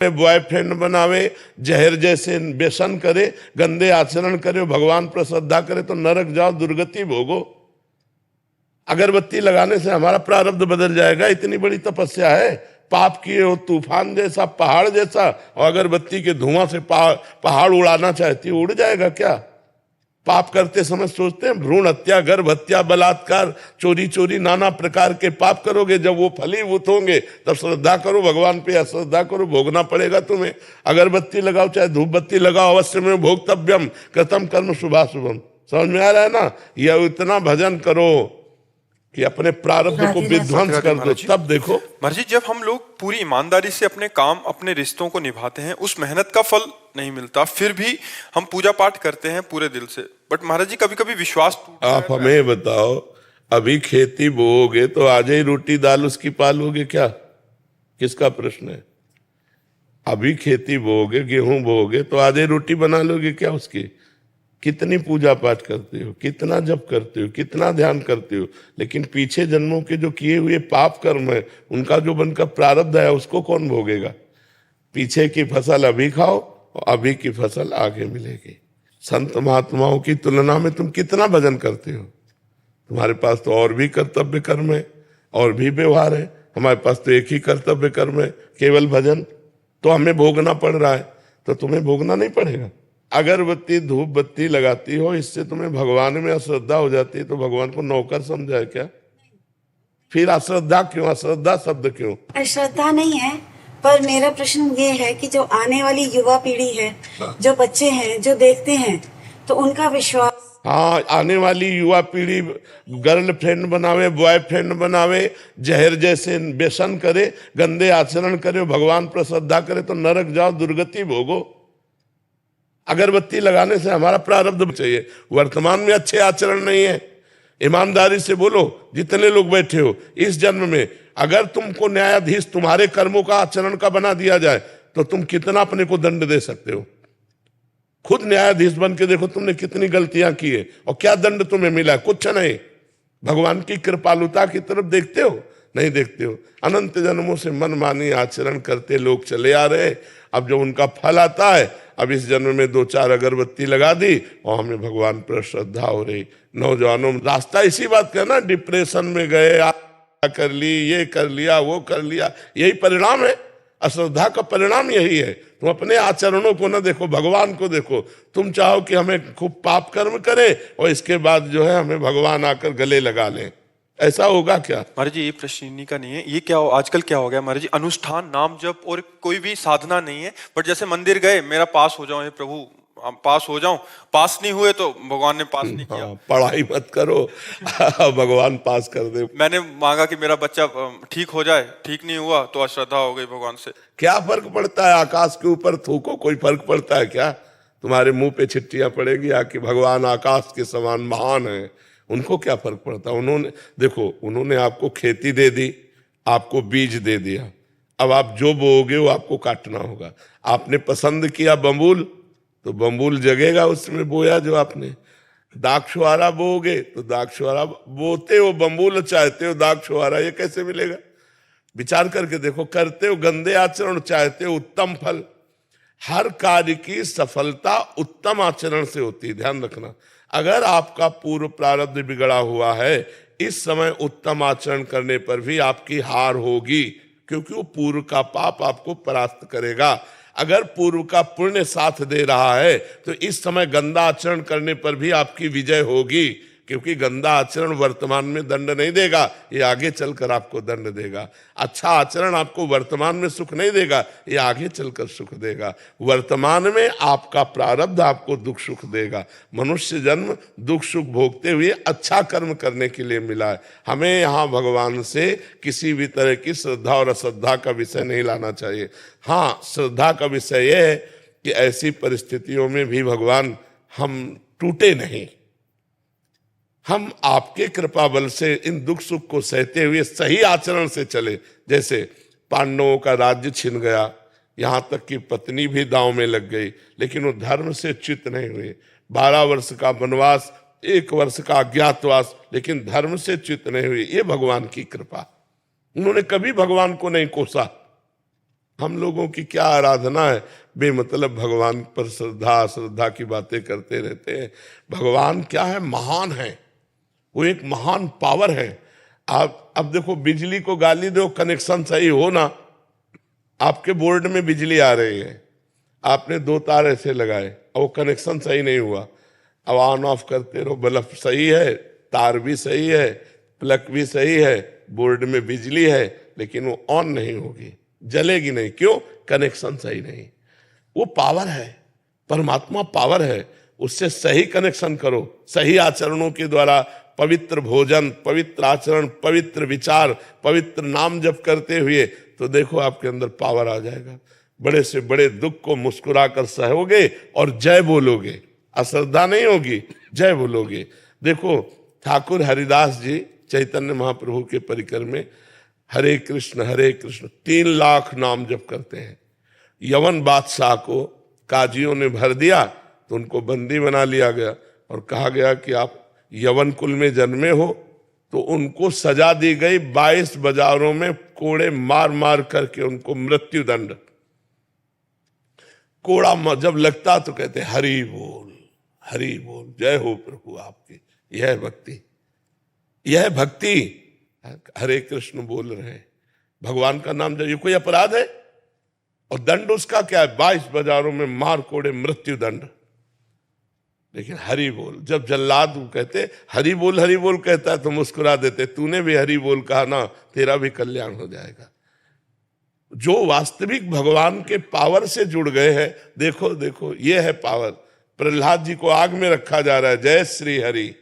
Boyfriend बनावे, जहर जैसे व्यसन करे, गंदे आचरण करे, भगवान पर श्रद्धा करे तो नरक जाओ, दुर्गति भोगो। अगरबत्ती लगाने से हमारा प्रारब्ध बदल जाएगा? इतनी बड़ी तपस्या है, पाप किए हो तूफान जैसा, पहाड़ जैसा, और अगरबत्ती के धुआं से पहाड़ उड़ाना चाहती है, उड़ जाएगा क्या? पाप करते समय सोचते हैं भ्रूण हत्या, गर्भ हत्या, बलात्कार, चोरी चोरी, नाना प्रकार के पाप करोगे, जब वो फलीभूत होंगे तब श्रद्धा करो भगवान पे, अश्रद्धा करो, भोगना पड़ेगा तुम्हें। अगरबत्ती लगाओ चाहे धूप बत्ती लगाओ, अवश्य में भोक्तव्यम कृतम कर्म शुभाशुभम। समझ में आ रहा है ना? यह इतना भजन करो कि अपने प्रारब्ध को विध्वंस कर दो, तब देखो। महाराज जी, जब हम लोग पूरी ईमानदारी से अपने काम, अपने रिश्तों को निभाते हैं, उस मेहनत का फल नहीं मिलता, फिर भी हम पूजा पाठ करते हैं पूरे दिल से, बट महाराज जी कभी कभी विश्वास आप हमें बताओ, अभी खेती बोओगे तो आज ही रोटी दाल उसकी पालोगे क्या? किसका प्रश्न है? अभी खेती बोओगे, गेहूं बोओगे तो आज ही रोटी बना लोगे क्या उसकी? कितनी पूजा पाठ करते हो, कितना जप करते हो, कितना ध्यान करते हो, लेकिन पीछे जन्मों के जो किए हुए पाप कर्म है, उनका जो बनकर प्रारब्ध है, उसको कौन भोगेगा? पीछे की फसल अभी खाओ और अभी की फसल आगे मिलेगी। संत महात्माओं की तुलना में तुम कितना भजन करते हो? तुम्हारे पास तो और भी कर्तव्य कर्म है, और भी व्यवहार है। हमारे पास तो एक ही कर्तव्य कर्म है, केवल भजन। तो हमें भोगना पड़ रहा है, तो तुम्हें भोगना नहीं पड़ेगा। अगरबत्ती धूप बत्ती लगाती हो, इससे तुम्हें भगवान में अश्रद्धा हो जाती है, तो भगवान को नौकर समझा है क्या? फिर अश्रद्धा क्यों? अश्रद्धा शब्द क्यों? अश्रद्धा नहीं है, पर मेरा प्रश्न ये है कि जो आने वाली युवा पीढ़ी है, जो बच्चे हैं, जो देखते हैं, तो उनका विश्वास। हाँ, आने वाली युवा पीढ़ी गर्लफ्रेंड बनावे, बॉयफ्रेंड बनावे, जहर जैसे व्यसन करे, गंदे आचरण करे, भगवान पर श्रद्धा करे तो नरक जाओ, दुर्गति भोगो। अगरबत्ती लगाने से हमारा प्रारब्ध चाहिए। वर्तमान में अच्छे आचरण नहीं है, ईमानदारी से बोलो। जितने लोग बैठे हो, इस जन्म में अगर तुमको न्यायाधीश तुम्हारे कर्मों का आचरण का बना दिया जाए तो तुम कितना अपने को दंड दे सकते हो? खुद न्यायाधीश बन के देखो तुमने कितनी गलतियां की है और क्या दंड तुम्हें मिला? कुछ नहीं। भगवान की कृपालुता की तरफ देखते हो? नहीं देखते हो। अनंत जन्मों से मनमानी आचरण करते लोग चले आ रहे। अब जब उनका फल आता है, अब इस जन्म में 2-4 अगरबत्ती लगा दी और हमें भगवान पर श्रद्धा हो रही। नौजवानों में रास्ता इसी बात का ना, डिप्रेशन में गए, कर ली, ये कर लिया, वो कर लिया, यही परिणाम है। अश्रद्धा का परिणाम यही है। तुम अपने आचरणों को ना देखो, भगवान को देखो। तुम चाहो कि हमें खूब पाप कर्म करे और इसके बाद जो है हमें भगवान आकर गले लगा लें, ऐसा होगा क्या? महाराज जी, ये प्रश्न इन्हीं का नहीं है। ये क्या आजकल क्या हो गया महाराज जी, अनुष्ठान, नाम जप और कोई भी साधना नहीं है, बट जैसे मंदिर गए, मेरा पास हो जाओ, हे प्रभु पास हो जाऊं, पास नहीं हुए तो भगवान ने पास नहीं किया। पढ़ाई मत करो भगवान पास कर दे। मैंने मांगा कि मेरा बच्चा ठीक हो जाए, ठीक नहीं हुआ तो अश्रद्धा हो गई भगवान से। क्या फर्क पड़ता है? आकाश के ऊपर थूको, कोई फर्क पड़ता है क्या? तुम्हारे मुंह पे छिट्टियां पड़ेगी आके, भगवान आकाश के समान महान है, उनको क्या फर्क पड़ता? उन्होंने देखो, उन्होंने आपको खेती दे दी, आपको बीज दे दिया, अब आप जो बोओगे वो आपको काटना होगा। आपने पसंद किया बम्बूल, तो बम्बूल जगेगा उसमें बोया जो आपने। दाक्षुआरा बोओगे तो दाक्षुआरा बोते हो, बम्बूल चाहते हो, दाक्षुआरा ये कैसे मिलेगा? विचार करके देखो। करते हो गंदे आचरण, चाहते हो उत्तम फल। हर कार्य की सफलता उत्तम आचरण से होती है, ध्यान रखना। अगर आपका पूर्व प्रारब्ध बिगड़ा हुआ है, इस समय उत्तम आचरण करने पर भी आपकी हार होगी, क्योंकि वो पूर्व का पाप आपको परास्त करेगा। अगर पूर्व का पुण्य साथ दे रहा है तो इस समय गंदा आचरण करने पर भी आपकी विजय होगी, क्योंकि गंदा आचरण वर्तमान में दंड नहीं देगा, ये आगे चलकर आपको दंड देगा। अच्छा आचरण आपको वर्तमान में सुख नहीं देगा, ये आगे चलकर सुख देगा। वर्तमान में आपका प्रारब्ध आपको दुख सुख देगा। मनुष्य जन्म दुख सुख भोगते हुए अच्छा कर्म करने के लिए मिला है। हमें यहाँ भगवान से किसी भी तरह की श्रद्धा और अश्रद्धा का विषय नहीं लाना चाहिए। हाँ, श्रद्धा का विषय यह है कि ऐसी परिस्थितियों में भी भगवान हम टूटे नहीं, हम आपके कृपा बल से इन दुख सुख को सहते हुए सही आचरण से चले। जैसे पांडवों का राज्य छिन गया, यहाँ तक कि पत्नी भी दांव में लग गई, लेकिन वो धर्म से च्युत नहीं हुए। 12 वर्ष का वनवास, 1 वर्ष का अज्ञातवास, लेकिन धर्म से च्युत नहीं हुए। ये भगवान की कृपा। उन्होंने कभी भगवान को नहीं कोसा, हम लोगों की क्या आराधना है, बेमतलब भगवान पर श्रद्धा श्रद्धा की बातें करते रहते हैं। भगवान क्या है, महान है, वो एक महान पावर है। आप अब देखो, बिजली को गाली दो, कनेक्शन सही हो ना, आपके बोर्ड में बिजली आ रही है, आपने 2 तार ऐसे लगाए और वो कनेक्शन सही नहीं हुआ, अब ऑन ऑफ करते रहो, बल्ब सही है, तार भी सही है, प्लग भी सही है, बोर्ड में बिजली है, लेकिन वो ऑन नहीं होगी, जलेगी नहीं। क्यों? कनेक्शन सही नहीं। वो पावर है, परमात्मा पावर है, उससे सही कनेक्शन करो, सही आचरणों के द्वारा, पवित्र भोजन, पवित्र आचरण, पवित्र विचार, पवित्र नाम जप करते हुए, तो देखो आपके अंदर पावर आ जाएगा। बड़े से बड़े दुख को मुस्कुराकर सहोगे और जय बोलोगे, अश्रद्धा नहीं होगी, जय बोलोगे। देखो ठाकुर हरिदास जी चैतन्य महाप्रभु के परिकर में हरे कृष्ण 3 लाख नाम जप करते हैं। यवन बादशाह को काजियों ने भर दिया तो उनको बंदी बना लिया गया और कहा गया कि आप यवन कुल में जन्मे हो, तो उनको सजा दी गई 22 बाजारों में कोड़े मार मार करके उनको मृत्यु दंड। कोड़ा जब लगता तो कहते हरि बोल, हरि बोल, जय हो प्रभु आपकी। यह भक्ति, यह भक्ति, हरे कृष्ण बोल रहे हैं, भगवान का नाम, ये कोई अपराध है? और दंड उसका क्या है? 22 बाजारों में मार कोड़े मृत्यु दंड। लेकिन हरि बोल, जब जल्लाद कहते हरि बोल कहता है तो मुस्कुरा देते, तूने भी हरि बोल कहा ना, तेरा भी कल्याण हो जाएगा। जो वास्तविक भगवान के पावर से जुड़ गए हैं, देखो देखो ये है पावर। प्रहलाद जी को आग में रखा जा रहा है, जय श्री हरि।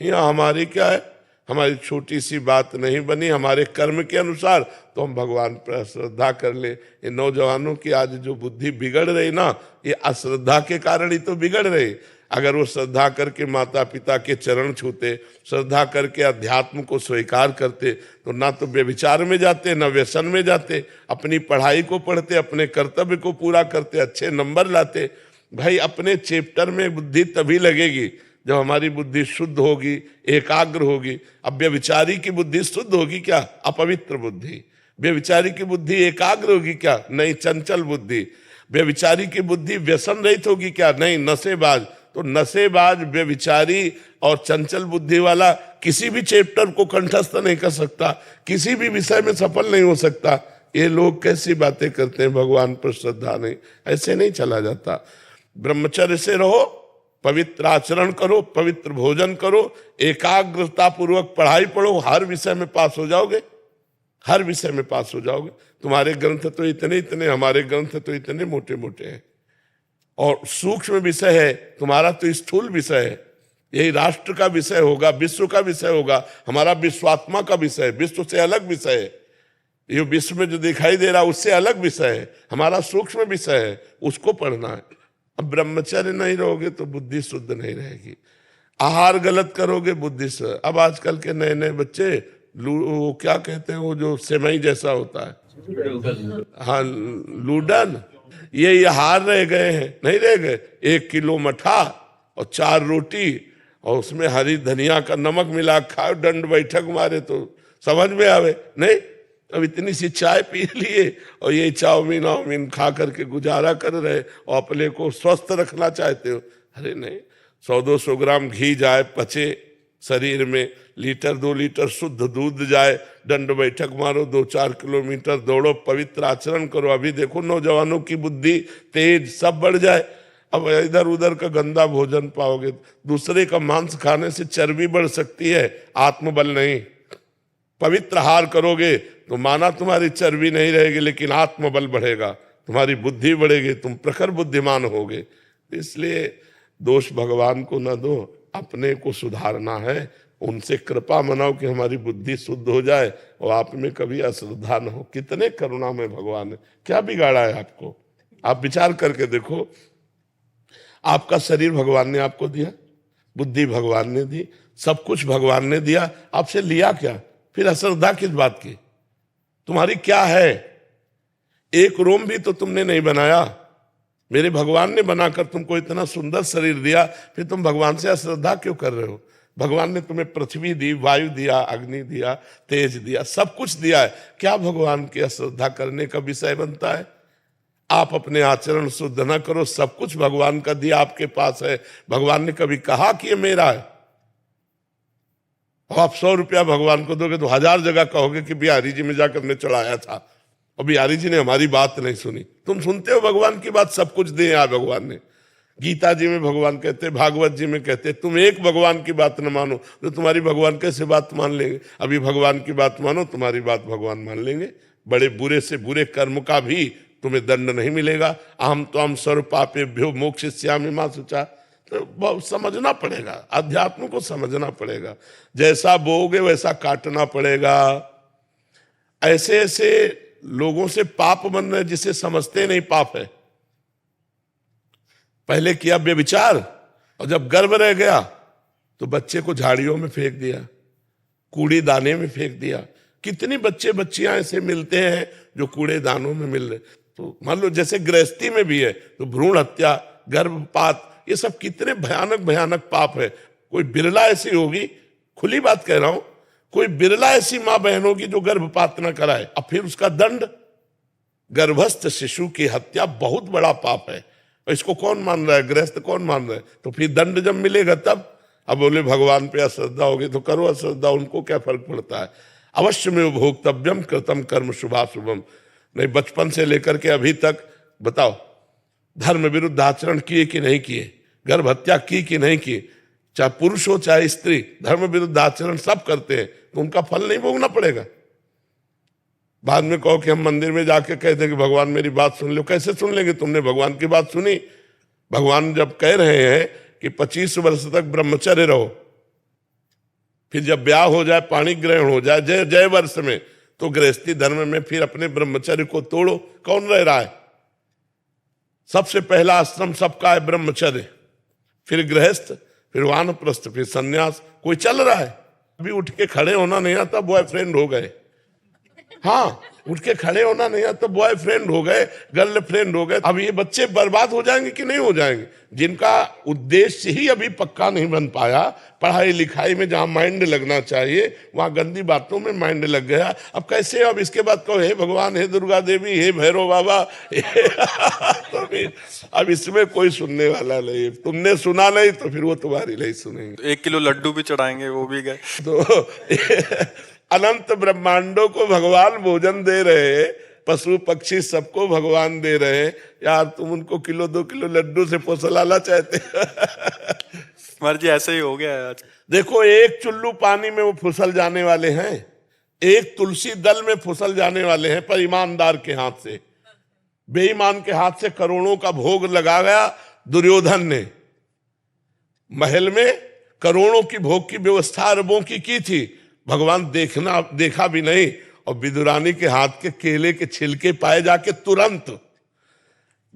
यहाँ हमारी क्या है, हमारी छोटी सी बात नहीं बनी, हमारे कर्म के अनुसार तो हम भगवान पर श्रद्धा कर ले। ये नौजवानों की आज जो बुद्धि बिगड़ रही ना, ये अश्रद्धा के कारण ही तो बिगड़ रही। अगर वो श्रद्धा करके माता पिता के चरण छूते, श्रद्धा करके अध्यात्म को स्वीकार करते, तो ना तो व्यभिचार में जाते, ना व्यसन में जाते, अपनी पढ़ाई को पढ़ते, अपने कर्तव्य को पूरा करते, अच्छे नंबर लाते। भाई अपने चैप्टर में बुद्धि तभी लगेगी जब हमारी बुद्धि शुद्ध होगी, एकाग्र होगी। अब व्यभिचारी की बुद्धि शुद्ध होगी क्या? अपवित्र बुद्धि। व्यभिचारी की बुद्धि एकाग्र होगी क्या? नहीं, चंचल बुद्धि। व्यभिचारी की बुद्धि व्यसन रहित होगी क्या? नहीं, नशेबाज। तो नशेबाज, व्यभिचारी और चंचल बुद्धि वाला किसी भी चैप्टर को कंठस्थ नहीं कर सकता, किसी भी विषय में सफल नहीं हो सकता। ये लोग कैसी बातें करते हैं, भगवान पर श्रद्धा नहीं, ऐसे नहीं चला जाता। ब्रह्मचर्य से रहो, पवित्र आचरण करो, पवित्र भोजन करो, एकाग्रता पूर्वक पढ़ाई पढ़ो, हर विषय में पास हो जाओगे, हर विषय में पास हो जाओगे। तुम्हारे ग्रंथ तो इतने इतने, हमारे ग्रंथ तो इतने मोटे मोटे हैं, और सूक्ष्म विषय है, तुम्हारा तो स्थूल विषय है। यही राष्ट्र का विषय होगा, विश्व का विषय होगा, हमारा विश्वात्मा का विषय है, विश्व से अलग विषय है। ये विश्व में जो दिखाई दे रहा है उससे अलग विषय है, हमारा सूक्ष्म विषय है, उसको पढ़ना है। अब ब्रह्मचर्य नहीं रहोगे तो बुद्धि शुद्ध नहीं रहेगी, आहार गलत करोगे बुद्धि से। अब आजकल के नए नए बच्चे वो क्या कहते हैं, वो जो सेमई जैसा होता है, हाँ लूडन, ये हार रह गए हैं, नहीं रह गए। 1 किलो मठा और 4 रोटी और उसमें हरी धनिया का नमक मिला खाओ, दंड बैठक मारे तो समझ में आवे नहीं। अब इतनी सी चाय पी लिए और ये चाउमीन वाउमीन खा करके गुजारा कर रहे और अपने को स्वस्थ रखना चाहते हो। अरे नहीं, 100-200 ग्राम घी जाए, पचे शरीर में, लीटर 2 लीटर शुद्ध दूध जाए, दंड बैठक मारो, 2-4 किलोमीटर दौड़ो, पवित्र आचरण करो। अभी देखो नौजवानों की बुद्धि तेज सब बढ़ जाए। अब इधर उधर का गंदा भोजन पाओगे, दूसरे का मांस खाने से चर्बी बढ़ सकती है, आत्मबल नहीं। पवित्र आहार करोगे तो माना तुम्हारी चर्बी नहीं रहेगी, लेकिन आत्मबल बढ़ेगा, तुम्हारी बुद्धि बढ़ेगी, तुम प्रखर बुद्धिमान होगे। इसलिए दोष भगवान को न दो, अपने को सुधारना है, उनसे कृपा मनाओ कि हमारी बुद्धि शुद्ध हो जाए और आप में कभी अश्रद्धा न हो। कितने करुणा में भगवान है, क्या बिगाड़ा है आपको? आप विचार करके देखो, आपका शरीर भगवान ने आपको दिया, बुद्धि भगवान ने दी, सब कुछ भगवान ने दिया, आपसे लिया क्या? फिर अश्रद्धा किस बात की? तुम्हारी क्या है? एक रोम भी तो तुमने नहीं बनाया, मेरे भगवान ने बनाकर तुमको इतना सुंदर शरीर दिया, फिर तुम भगवान से अश्रद्धा क्यों कर रहे हो? भगवान ने तुम्हें पृथ्वी दी, वायु दिया, अग्नि दिया, तेज दिया, सब कुछ दिया है, क्या भगवान की अश्रद्धा करने का विषय बनता है? आप अपने आचरण शुद्ध न करो, सब कुछ भगवान का दिया आपके पास है। भगवान ने कभी कहा कि ये मेरा है? आप 100 रुपया भगवान को दोगे तो 1000 जगह कहोगे कि बिहारी जी में जाकर हमने चढ़ाया था और बिहारी जी ने हमारी बात नहीं सुनी। तुम सुनते हो भगवान की बात, सब कुछ दिए यार भगवान ने। गीता जी में भगवान कहते, भागवत जी में कहते, तुम एक भगवान की बात न मानो तो तुम्हारी भगवान कैसे बात मान लेंगे? अभी भगवान की बात मानो, तुम्हारी बात भगवान मान लेंगे। बड़े बुरे से बुरे कर्म का भी तुम्हें दंड नहीं मिलेगा। अहम त्वं सर्व पापेभ्यो मोक्षयिष्यामि मा शुचा। तो बहुत समझना पड़ेगा, अध्यात्म को समझना पड़ेगा। जैसा बोओगे वैसा काटना पड़ेगा। ऐसे ऐसे लोगों से पाप बन रहे जिसे समझते नहीं पाप है। पहले किया व्यभिचार और जब गर्भ रह गया तो बच्चे को झाड़ियों में फेंक दिया, कूड़े दाने में फेंक दिया। कितनी बच्चे बच्चियां ऐसे मिलते हैं जो कूड़े दानों में मिल रहे। तो मान लो जैसे गृहस्थी में भी है तो भ्रूण हत्या, गर्भपात, ये सब कितने भयानक भयानक पाप है। कोई बिरला ऐसी होगी, खुली बात कह रहा हूं, कोई बिरला ऐसी मां बहन होगी जो गर्भपात न कराए। अब फिर उसका दंड, गर्भस्थ शिशु की हत्या बहुत बड़ा पाप है। इसको कौन मान रहा है? गृहस्थ कौन मान रहा है? तो फिर दंड जब मिलेगा तब। अब बोले भगवान पे अश्रद्धा होगी तो करो अश्रद्धा, उनको क्या फर्क पड़ता है? अवश्य में भोक्तव्यम कृतम कर्म शुभाशुभम। नहीं, बचपन से लेकर के अभी तक बताओ, धर्म विरुद्ध आचरण किए कि नहीं किए? गर्भ हत्या की कि नहीं की? चाहे पुरुष हो चाहे स्त्री, धर्म विरुद्ध आचरण सब करते हैं, तो उनका फल नहीं भोगना पड़ेगा? बाद में कहो कि हम मंदिर में जाके कह दें कि भगवान मेरी बात सुन लो। कैसे सुन लेंगे? तुमने भगवान की बात सुनी? भगवान जब कह रहे हैं कि 25 वर्ष तक ब्रह्मचर्य रहो, फिर जब ब्याह हो जाए, पाणी ग्रहण हो जाए जय वर्ष में, तो गृहस्थी धर्म में फिर अपने ब्रह्मचर्य को तोड़ो। कौन रह रहा है? सबसे पहला आश्रम सबका है ब्रह्मचर्य, फिर गृहस्थ, फिर वानप्रस्थ, फिर सन्यास। कोई चल रहा है? अभी उठ के खड़े होना नहीं आता, बॉयफ्रेंड हो गए। हाँ, उठ के खड़े होना नहीं आता, बॉयफ्रेंड हो गए, गर्लफ्रेंड हो गए। अब ये बच्चे बर्बाद हो जाएंगे कि नहीं हो जाएंगे? जिनका उद्देश्य ही अभी पक्का नहीं बन पाया, पढ़ाई लिखाई में जहां माइंड लगना चाहिए वहां गंदी बातों में माइंड लग गया। अब कैसे? अब इसके बाद कहो हे भगवान, हे दुर्गा देवी, हे भैरव बाबा। तो फिर अब इसमें कोई सुनने वाला नहीं। तुमने सुना नहीं तो फिर वो तुम्हारी नहीं सुनेंगे। 1 किलो लड्डू भी चढ़ाएंगे, वो भी गए। तो अनंत ब्रह्मांडों को भगवान भोजन दे रहे, पशु पक्षी सबको भगवान दे रहे। यार तुम उनको किलो 2 किलो लड्डू से फुसलाना चाहते? महाराज जी ऐसे ही हो गया है आज। देखो, एक चुल्लू पानी में वो फुसल जाने वाले हैं, एक तुलसी दल में फुसल जाने वाले हैं, पर ईमानदार के हाथ से। बेईमान के हाथ से करोड़ों का भोग लगा गया दुर्योधन ने। महल में करोड़ों की भोग की व्यवस्था अरबों की थी, भगवान देखा भी नहीं। और विदुरानी के हाथ के केले के छिलके पाए जाके तुरंत,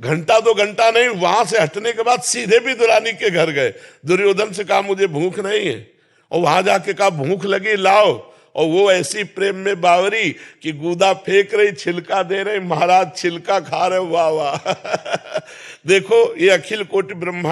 घंटा 2 घंटा नहीं, वहां से हटने के बाद सीधे विदुरानी के घर गए। दुर्योधन से कहा मुझे भूख नहीं है, और वहां जाके कहा भूख लगी लाओ। और वो ऐसी प्रेम में बावरी कि गूदा फेंक रही, छिलका दे रही, महाराज छिलका खा रहे। वाह वाह। देखो, ये अखिल कोटि ब्रह्मांड